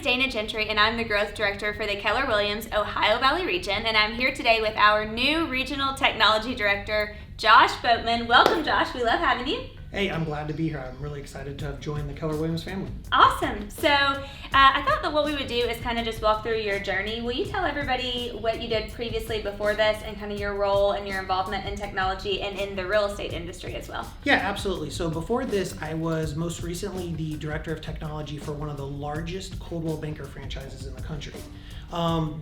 is Dana Gentry, and I'm the Growth Director for the Keller Williams Ohio Valley region, and I'm here today with our new Regional Technology Director, Josh Boatman. Welcome, Josh. We love having you. Hey, I'm glad to be here. I'm really excited to have joined the Keller Williams family. Awesome. So I thought that what we would do is kind of just walk through your journey. Will you tell everybody what you did previously before this and kind of your role and your involvement in technology and in the real estate industry as well? Yeah, absolutely. So before this, I was most recently the Director of Technology for one of the largest Coldwell Banker franchises in the country.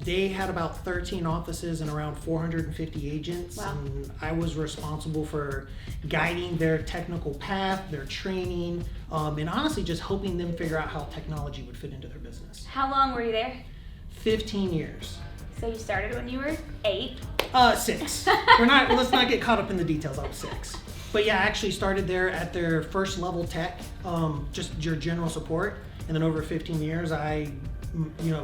They had about 13 offices and around 450 agents. Wow. And I was responsible for guiding their technical path, their training, and honestly just helping them figure out how technology would fit into their business. How long were you there? 15 years. So you started when you were 8? 6. Let's not get caught up in the details. I was 6. But yeah, I actually started there at their first level tech, just your general support. And then over 15 years, I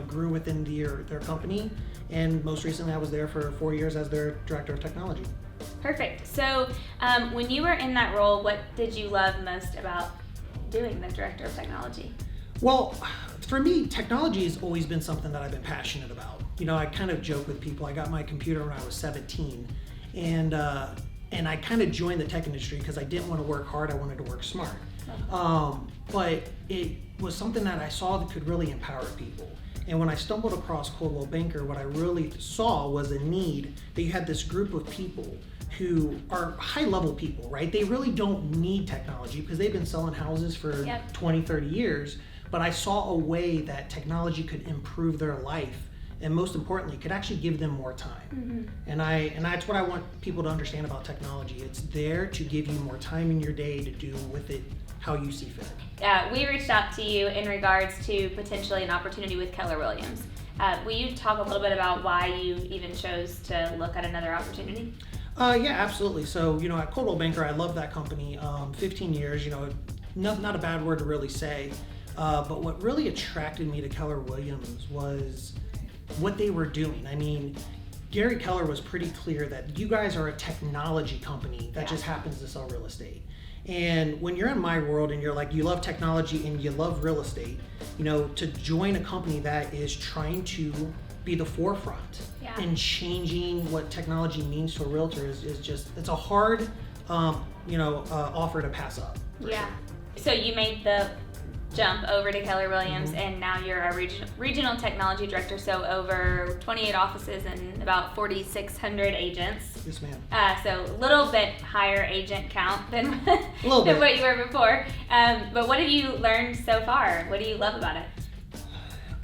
grew within their company. And most recently, I was there for 4 years as their Director of Technology. Perfect. So when you were in that role, what did you love most about doing the Director of Technology? Well, for me, technology has always been something that I've been passionate about. I kind of joke with people. I got my computer when I was 17, and I kind of joined the tech industry because I didn't want to work hard. I wanted to work smart. But it was something that I saw that could really empower people. And when I stumbled across Coldwell Banker, what I really saw was a need that you had this group of people who are high-level people, right? They really don't need technology because they've been selling houses for 20, 30 years. But I saw a way that technology could improve their life, and most importantly, could actually give them more time. Mm-hmm. And that's what I want people to understand about technology. It's there to give you more time in your day to do with it how you see fit. We reached out to you in regards to potentially an opportunity with Keller Williams. Will you talk a little bit about why you even chose to look at another opportunity? Yeah, absolutely. So, at Coldwell Banker, I love that company. 15 years, not a bad word to really say. But what really attracted me to Keller Williams was what they were doing. I mean, Gary Keller was pretty clear that you guys are a technology company that just happens to sell real estate. And when you're in my world and you're like, you love technology and you love real estate, to join a company that is trying to be the forefront in changing what technology means to a realtor is just, it's a hard, offer to pass up. Yeah. So you made the jump over to Keller Williams, and now you're a regional technology director, so over 28 offices and about 4,600 agents. Yes, ma'am. So a little bit higher agent count than what you were before. But what have you learned so far? What do you love about it?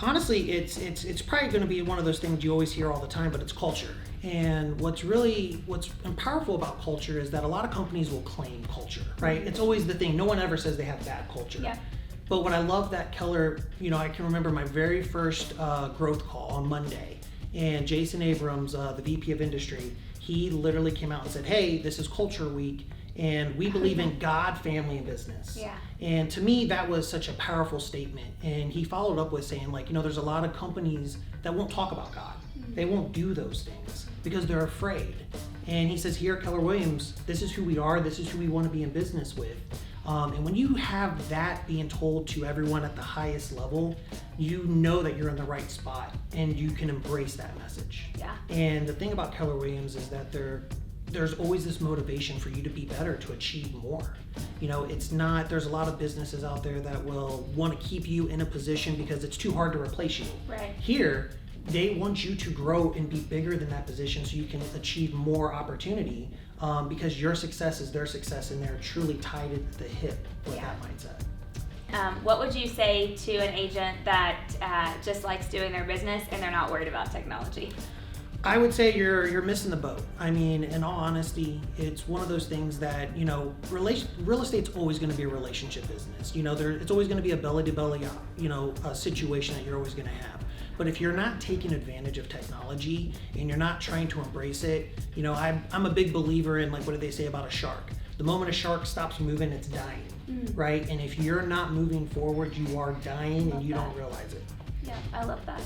Honestly, it's probably going to be one of those things you always hear all the time, but it's culture. And what's powerful about culture is that a lot of companies will claim culture, right? It's always the thing. No one ever says they have bad culture. Yeah. But what I love that Keller, I can remember my very first growth call on Monday, and Jason Abrams, the VP of Industry, he literally came out and said, hey, this is Culture Week, and we believe in God, family, and business. Yeah. And to me, that was such a powerful statement. And he followed up with saying, there's a lot of companies that won't talk about God. They won't do those things because they're afraid. And he says, here at Keller Williams, this is who we are, this is who we want to be in business with. And when you have that being told to everyone at the highest level, you know that you're in the right spot and you can embrace that message. Yeah. And the thing about Keller Williams is that there's always this motivation for you to be better, to achieve more. It's not, there's a lot of businesses out there that will want to keep you in a position because it's too hard to replace you. Right. Here, they want you to grow and be bigger than that position so you can achieve more opportunity. Because your success is their success, and they're truly tied at the hip with that mindset. What would you say to an agent that just likes doing their business and they're not worried about technology? I would say you're missing the boat. I mean, in all honesty, it's one of those things that, real estate's always going to be a relationship business. It's always going to be a belly-to-belly, a situation that you're always going to have. But if you're not taking advantage of technology and you're not trying to embrace it, I'm a big believer in, what do they say about a shark? The moment a shark stops moving, it's dying, right? And if you're not moving forward, you are dying and you don't realize it. Yeah, I love that.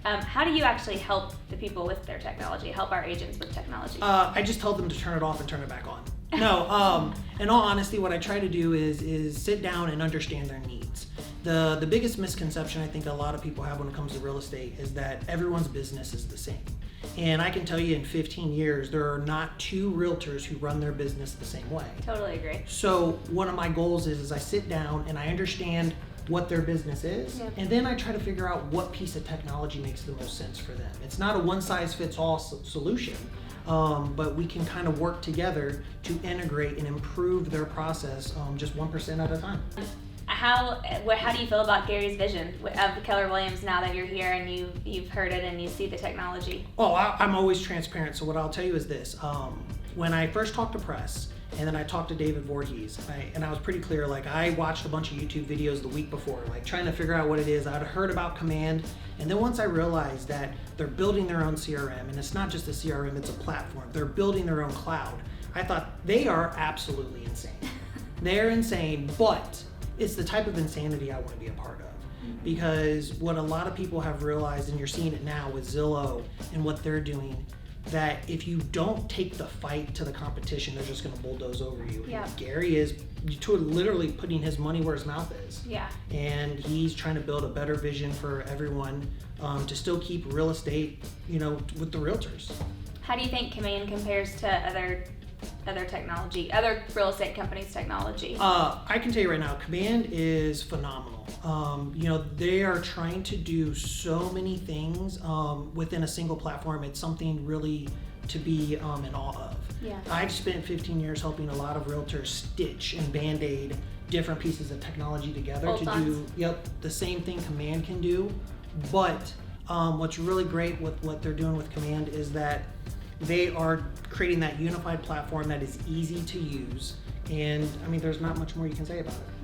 How do you actually help the people with their technology, help our agents with technology? I just tell them to turn it off and turn it back on. No, in all honesty, what I try to do is sit down and understand their needs. The biggest misconception I think a lot of people have when it comes to real estate is that everyone's business is the same. And I can tell you in 15 years, there are not two realtors who run their business the same way. Totally agree. So one of my goals is I sit down and I understand what their business is, and then I try to figure out what piece of technology makes the most sense for them. It's not a one-size-fits-all solution, but we can kind of work together to integrate and improve their process just 1% at a time. How do you feel about Gary's vision of Keller Williams now that you're here and you've heard it and you see the technology? Oh, I'm always transparent. So what I'll tell you is this: when I first talked to press, and then I talked to David Voorhees, and I was pretty clear. Like, I watched a bunch of YouTube videos the week before, like trying to figure out what it is. I'd heard about Command, and then once I realized that they're building their own CRM, and it's not just a CRM, it's a platform. They're building their own cloud. I thought they are absolutely insane. They're insane, but it's the type of insanity I want to be a part of. Because what a lot of people have realized, and you're seeing it now with Zillow and what they're doing, that if you don't take the fight to the competition, they're just going to bulldoze over you. Yeah. And Gary is literally putting his money where his mouth is. Yeah. And he's trying to build a better vision for everyone to still keep real estate, with the realtors. How do you think Command compares to other technology, other real estate companies' technology? I can tell you right now, Command is phenomenal. They are trying to do so many things within a single platform. It's something really to be in awe of. Yeah. I've spent 15 years helping a lot of realtors stitch and band-aid different pieces of technology together Bolt-ons. to do the same thing Command can do. But what's really great with what they're doing with Command is that they are creating that unified platform that is easy to use, and there's not much more you can say about it.